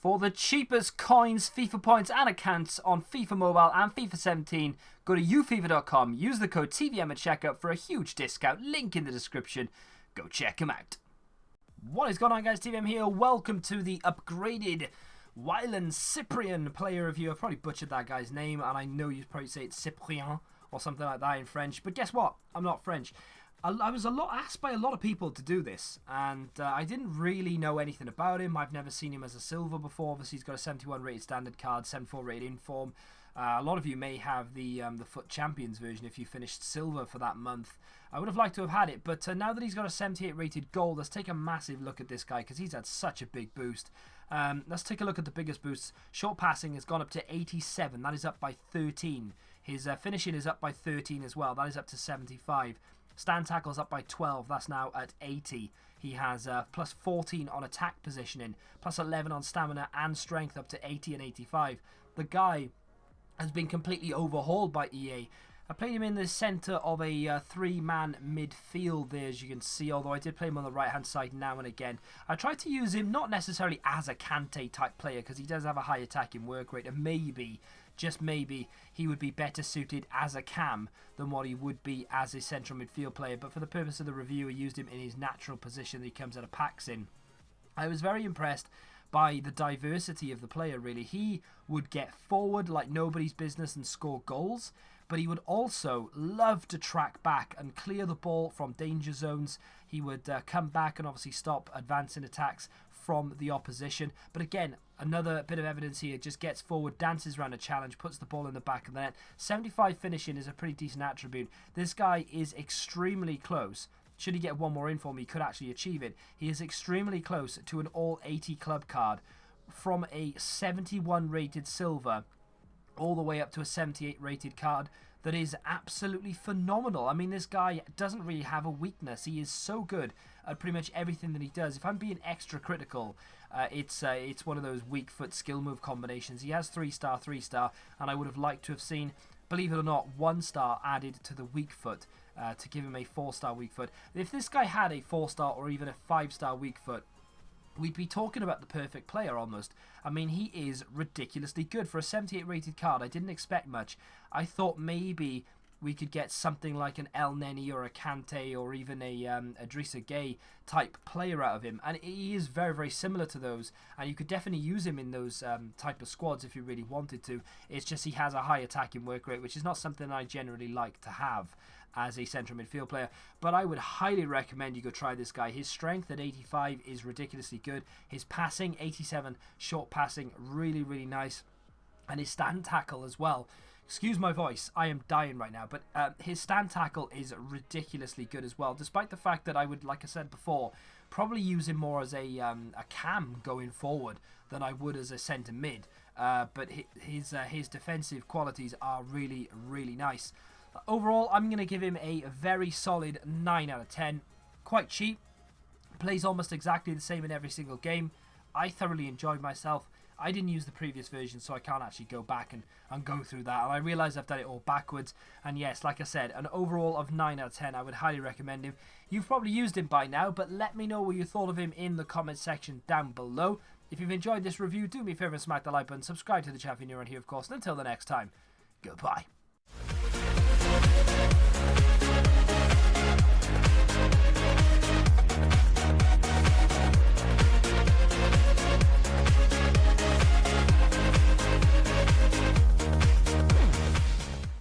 For the cheapest coins, FIFA points and accounts on FIFA Mobile and FIFA 17, go to ufifa.com, use the code TVM at checkout for a huge discount, link in the description. Go check them out. What is going on, guys? TVM here. Welcome to the upgraded Nif Cyprien player review. I've probably butchered that guy's name, and I know you probably say it's Cyprien or something like that in French, but guess what? I'm not French. I was asked by a lot of people to do this, and I didn't really know anything about him. I've never seen him as a silver before. Obviously, he's got a 71 rated standard card, 74 rated inform. A lot of you may have the FUT Champions version if you finished silver for that month. I would have liked to have had it, but now that he's got a 78 rated gold, let's take a massive look at this guy because he's had such a big boost. Let's take a look at the biggest boosts. Short passing has gone up to 87. That is up by 13. His finishing is up by 13 as well. That is up to 75. Stand tackles up by 12. That's now at 80. He has plus 14 on attack positioning, plus 11 on stamina and strength up to 80 and 85. The guy has been completely overhauled by EA. I played him in the centre of a three-man midfield there, as you can see, although I did play him on the right-hand side now and again. I tried to use him not necessarily as a Kante-type player, because he does have a high attacking work rate, and maybe, just maybe, he would be better suited as a cam than what he would be as a central midfield player. But for the purpose of the review, I used him in his natural position that he comes out of packs in. I was very impressed by the diversity of the player, really. He would get forward like nobody's business and score goals, but he would also love to track back and clear the ball from danger zones. He would come back and obviously stop advancing attacks from the opposition. But again, another bit of evidence here, just gets forward, dances around a challenge, puts the ball in the back of the net. 75 finishing is a pretty decent attribute. This guy is extremely close. Should he get one more in for me, he could actually achieve it. He is extremely close to an all 80 club card, from a 71 rated silver all the way up to a 78 rated card. That is absolutely phenomenal. I mean, this guy doesn't really have a weakness. He is so good at pretty much everything that he does. If I'm being extra critical, it's one of those weak foot skill move combinations. He has 3-star, 3-star, and I would have liked to have seen, believe it or not, 1-star added to the weak foot to give him a 4-star weak foot. If this guy had a 4-star or even a 5-star weak foot, we'd be talking about the perfect player almost. I mean, he is ridiculously good. For a 78 rated card, I didn't expect much. I thought maybe we could get something like an El Neni or a Kante or even a Idrissa Gueye type player out of him. And he is very, very similar to those. And you could definitely use him in those type of squads if you really wanted to. It's just he has a high attacking work rate, which is not something I generally like to have as a central midfield player. But I would highly recommend you go try this guy. His strength at 85 is ridiculously good. His passing, 87, short passing, really, really nice. And his stand tackle as well. Excuse my voice, I am dying right now, but his stand tackle is ridiculously good as well, despite the fact that I would, like I said before, probably use him more as a cam going forward than I would as a centre mid. But his defensive qualities are really, really nice. Overall, I'm going to give him a very solid 9 out of 10. Quite cheap. Plays almost exactly the same in every single game. I thoroughly enjoyed myself. I didn't use the previous version, so I can't actually go back and go through that. And I realise I've done it all backwards. And yes, like I said, an overall of 9 out of 10. I would highly recommend him. You've probably used him by now, but let me know what you thought of him in the comment section down below. If you've enjoyed this review, do me a favour and smack the like button. Subscribe to the channel if you're new around here, of course. And until the next time, goodbye.